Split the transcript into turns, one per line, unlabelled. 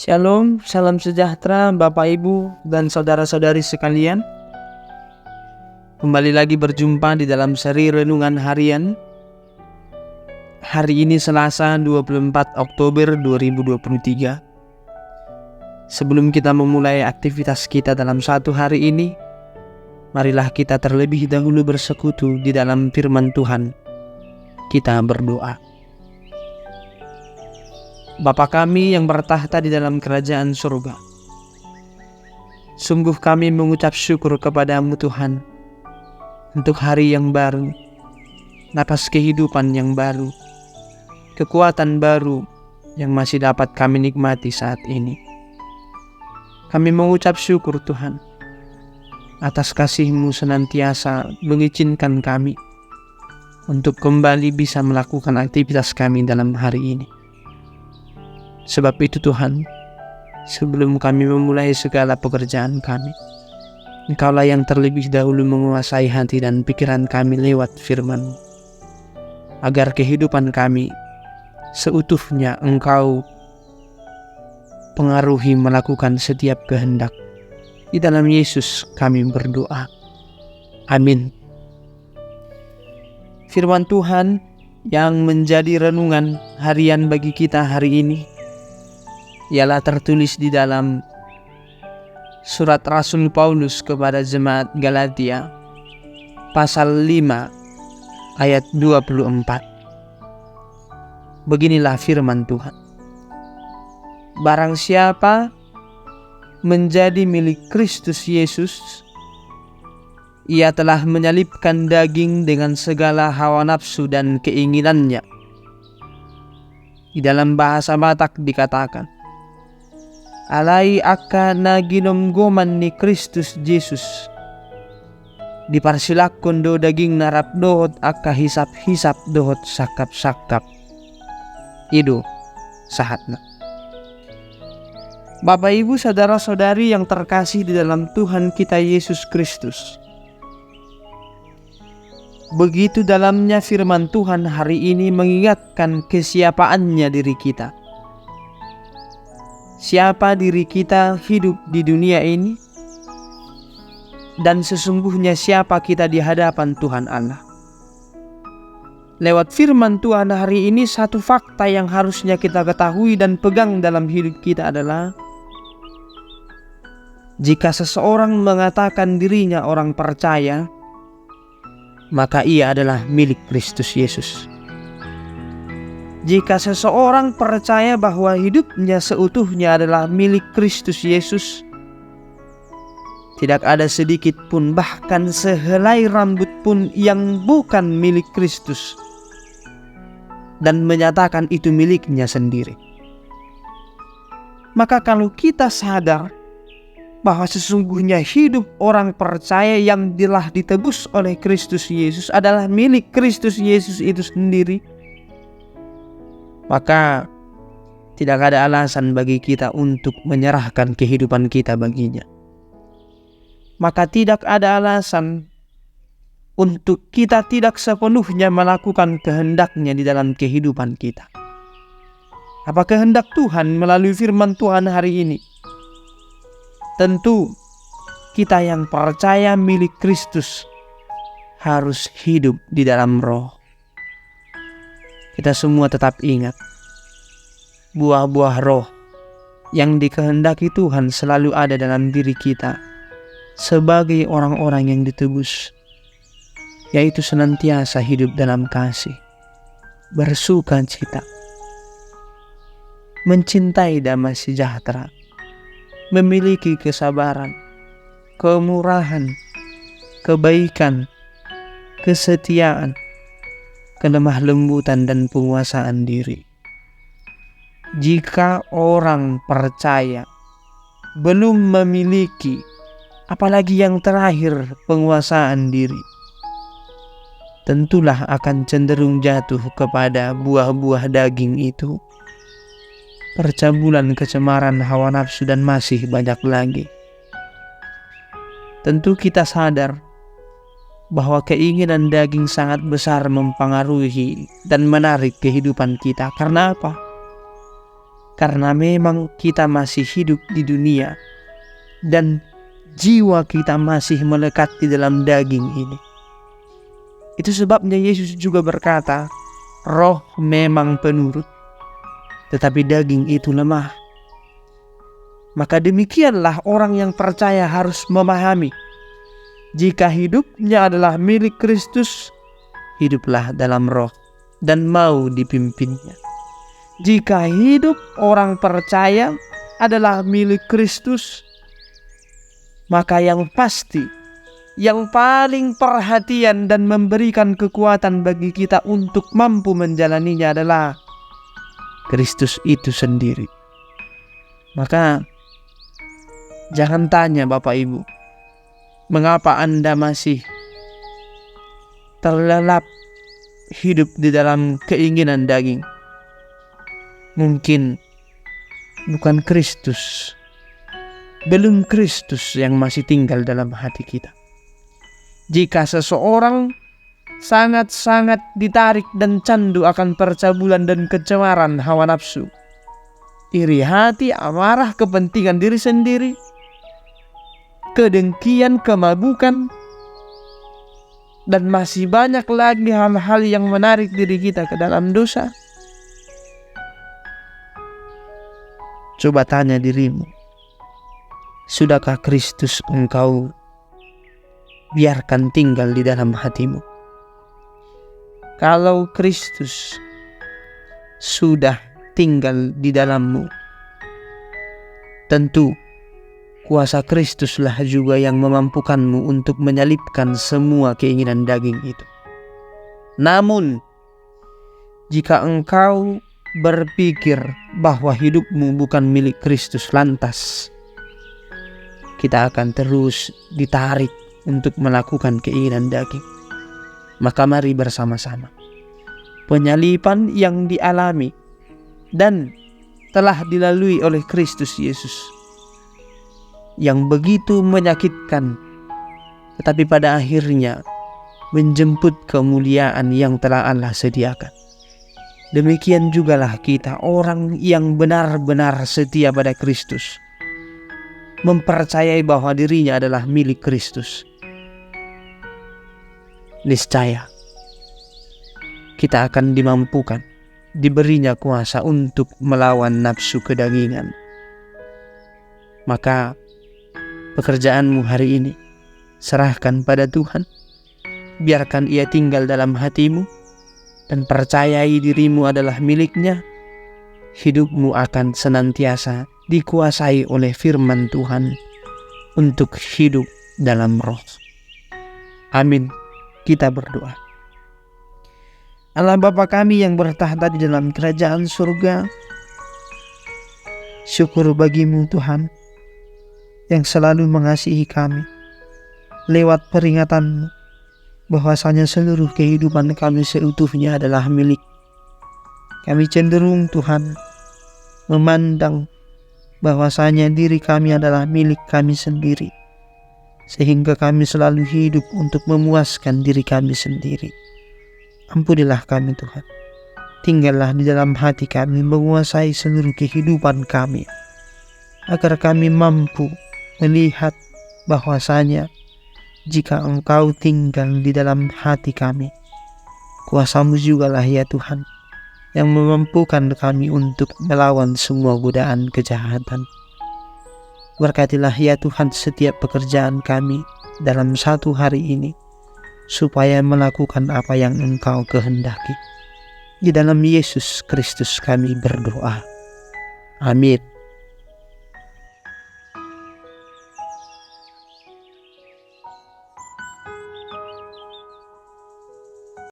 Shalom, salam sejahtera Bapak Ibu dan saudara-saudari sekalian. Kembali lagi berjumpa di dalam seri Renungan Harian. Hari ini Selasa 24 Oktober 2023. Sebelum kita memulai aktivitas kita dalam satu hari ini, marilah kita terlebih dahulu bersekutu di dalam firman Tuhan. Kita berdoa. Bapa kami yang bertahta di dalam kerajaan surga, sungguh kami mengucap syukur kepada-Mu Tuhan untuk hari yang baru, napas kehidupan yang baru, kekuatan baru yang masih dapat kami nikmati saat ini. Kami mengucap syukur Tuhan atas kasih-Mu senantiasa mengizinkan kami untuk kembali bisa melakukan aktivitas kami dalam hari ini. Sebab itu Tuhan, sebelum kami memulai segala pekerjaan kami, Engkaulah yang terlebih dahulu menguasai hati dan pikiran kami lewat firman-Mu, agar kehidupan kami seutuhnya Engkau pengaruhi melakukan setiap kehendak. Di dalam Yesus kami berdoa. Amin. Firman Tuhan yang menjadi renungan harian bagi kita hari ini ialah tertulis di dalam surat Rasul Paulus kepada jemaat Galatia pasal 5 ayat 24. Beginilah firman Tuhan. Barang siapa menjadi milik Kristus Yesus, ia telah menyalibkan daging dengan segala hawa nafsu dan keinginannya. Di dalam bahasa Batak dikatakan, alai akka naginom goman ni Kristus Jesus, diparsilakon do daging narap dohot akka hisap-hisap dohot sakap-sakap. Itu sahatna. Bapak Ibu saudara-saudari yang terkasih di dalam Tuhan kita Yesus Kristus, begitu dalamnya firman Tuhan hari ini mengingatkan kesiapaannya diri kita. Siapa diri kita hidup di dunia ini, dan sesungguhnya siapa kita di hadapan Tuhan Allah. Lewat firman Tuhan hari ini, satu fakta yang harusnya kita ketahui dan pegang dalam hidup kita adalah, jika seseorang mengatakan dirinya orang percaya, maka ia adalah milik Kristus Yesus. Jika seseorang percaya bahwa hidupnya seutuhnya adalah milik Kristus Yesus, tidak ada sedikit pun, bahkan sehelai rambut pun yang bukan milik Kristus, dan menyatakan itu miliknya sendiri. Maka kalau kita sadar bahwa sesungguhnya hidup orang percaya yang telah ditebus oleh Kristus Yesus adalah milik Kristus Yesus itu sendiri, maka tidak ada alasan bagi kita untuk menyerahkan kehidupan kita baginya. Maka tidak ada alasan untuk kita tidak sepenuhnya melakukan kehendaknya di dalam kehidupan kita. Apa kehendak Tuhan melalui firman Tuhan hari ini? Tentu kita yang percaya milik Kristus harus hidup di dalam roh. Kita semua tetap ingat, buah-buah roh yang dikehendaki Tuhan selalu ada dalam diri kita sebagai orang-orang yang ditebus, yaitu senantiasa hidup dalam kasih, bersuka cita, mencintai damai sejahtera, memiliki kesabaran, kemurahan, kebaikan, kesetiaan, kelemah lembutan dan penguasaan diri. Jika orang percaya belum memiliki, apalagi yang terakhir, penguasaan diri, tentulah akan cenderung jatuh kepada buah-buah daging itu, percabulan, kecemaran, hawa nafsu, dan masih banyak lagi. Tentu kita sadar bahwa keinginan daging sangat besar mempengaruhi dan menarik kehidupan kita. Karena apa? karena memang kita masih hidup di dunia dan jiwa kita masih melekat di dalam daging ini. Itu sebabnya Yesus juga berkata, roh memang penurut, tetapi daging itu lemah. Maka demikianlah orang yang percaya harus memahami, jika hidupnya adalah milik Kristus, hiduplah dalam roh dan mau dipimpinnya. Jika hidup orang percaya adalah milik Kristus, maka yang pasti, yang paling perhatian dan memberikan kekuatan bagi kita untuk mampu menjalaninya adalah Kristus itu sendiri. Maka jangan tanya Bapak Ibu, mengapa Anda masih terlelap hidup di dalam keinginan daging? Mungkin bukan Kristus, belum Kristus yang masih tinggal dalam hati kita. Jika seseorang sangat-sangat ditarik dan candu akan percabulan dan kecemaran hawa nafsu, iri hati, amarah, kepentingan diri sendiri, kedengkian, kemabukan, dan masih banyak lagi hal-hal yang menarik diri kita ke dalam dosa, coba tanya dirimu, sudahkah Kristus engkau biarkan tinggal di dalam hatimu? Kalau Kristus sudah tinggal di dalammu, tentu kuasa Kristuslah juga yang memampukanmu untuk menyalipkan semua keinginan daging itu. Namun, jika engkau berpikir bahwa hidupmu bukan milik Kristus, lantas kita akan terus ditarik untuk melakukan keinginan daging. Maka mari bersama-sama penyalipan yang dialami dan telah dilalui oleh Kristus Yesus, yang begitu menyakitkan, tetapi pada akhirnya menjemput kemuliaan yang telah Allah sediakan. Demikian jugalah kita, orang yang benar-benar setia pada Kristus, mempercayai bahwa dirinya adalah milik Kristus. Niscaya kita akan dimampukan, diberinya kuasa untuk melawan nafsu kedagingan. Maka pekerjaanmu hari ini serahkan pada Tuhan, biarkan Ia tinggal dalam hatimu, dan percayai dirimu adalah miliknya. Hidupmu akan senantiasa dikuasai oleh firman Tuhan untuk hidup dalam roh. Amin. Kita berdoa. Allah Bapa kami yang bertahta di dalam kerajaan surga, syukur bagimu Tuhan yang selalu mengasihi kami lewat peringatan bahwasanya seluruh kehidupan kami seutuhnya adalah milik. Kami cenderung Tuhan memandang bahwasanya diri kami adalah milik kami sendiri, sehingga kami selalu hidup untuk memuaskan diri kami sendiri. Ampunilah kami Tuhan, tinggallah di dalam hati kami, menguasai seluruh kehidupan kami, agar kami mampu melihat bahwasanya jika Engkau tinggal di dalam hati kami, kuasa-Mu jugalah ya Tuhan yang memampukan kami untuk melawan semua godaan kejahatan. Berkatilah ya Tuhan setiap pekerjaan kami dalam satu hari ini, supaya melakukan apa yang Engkau kehendaki. Di dalam Yesus Kristus kami berdoa. Amin.